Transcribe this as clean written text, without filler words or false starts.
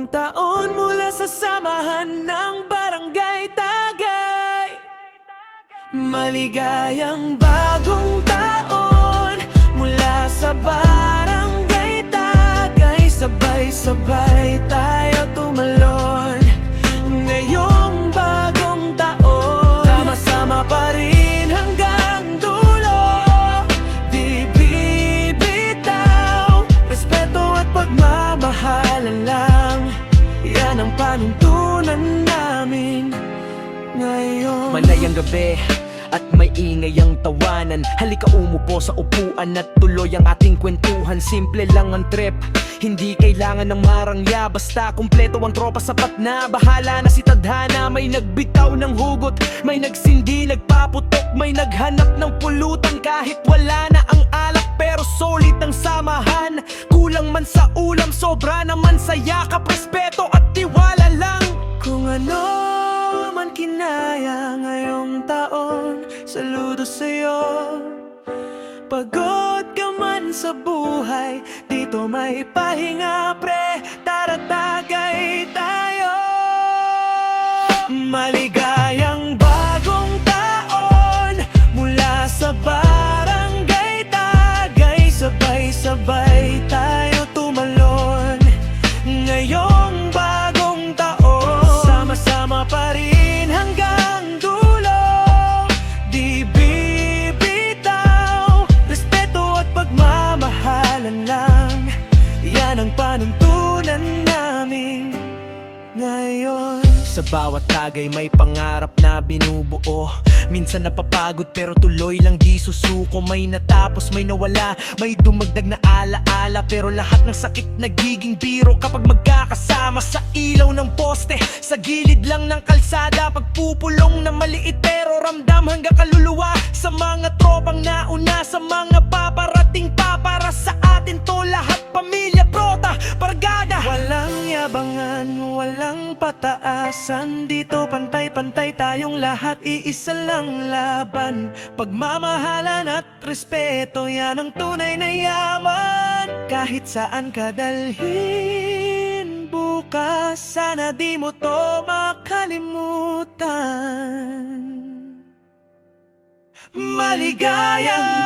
taon mula sa samahan ng Barangay Tagay. Maligayang bagong taon mula sa Barangay Tagay. Sabay-sabay tayo tumalon ngayong bagong taon. Sama-sama pa rin hanggang dulo, di bibitaw. Respeto at pagmamahalan lang, yan ang panuntunan namin ngayon. Malayang gabi at may ingay ang tawanan. Halika umupo sa upuan at tuloy ang ating kwentuhan. Simple lang ang trip, hindi kailangan ng marangya. Basta kumpleto ang tropa, sapat na. Bahala na si tadhana. May nagbitaw ng hugot, may nagsindi, nagpaputok, may naghanap ng pulutan. Kahit wala na ang alak pero solid ang samahan. Kulang man sa ulam, sobra naman sa yakap, respeto at tiwala lang. Kung ano man kinaya ngayong taon, saludo sa'yo. Pagod ka man sa buhay, dito may pahinga pre. Tara Tagay tayo. Maligayang bagong taon mula sa Barangay Tagay. Sabay-sabay tayo tumalon ngayong bagong taon. Sama-sama pa rin hanggang dulo, di bibitaw. Respeto at pagmamahalan lang, yan ang panuntunan namin ngayon. Sa bawat tagay may pangarap na binubuo. Minsan napapagod pero tuloy lang di susuko. May natapos, may nawala, may dumagdag na alaala. Pero lahat ng sakit nagiging biro kapag magkakasama sa ilaw ng poste, sa gilid lang ng kalsada. Pagpupulong na maliit pero ramdam hanggang kaluluwa. Sa mga tropang nauna, sa mga paparating pa. Para sa atin to lahat, pamilya, prota, barkada. Walang yabangan, walang pataasan. Dito pantay-pantay tayong lahat, iisa lang laban. Pagmamahalan at respeto, yan ang tunay na yaman. Kahit saan ka dalhin bukas, sana di mo to makalimutan. Maligayang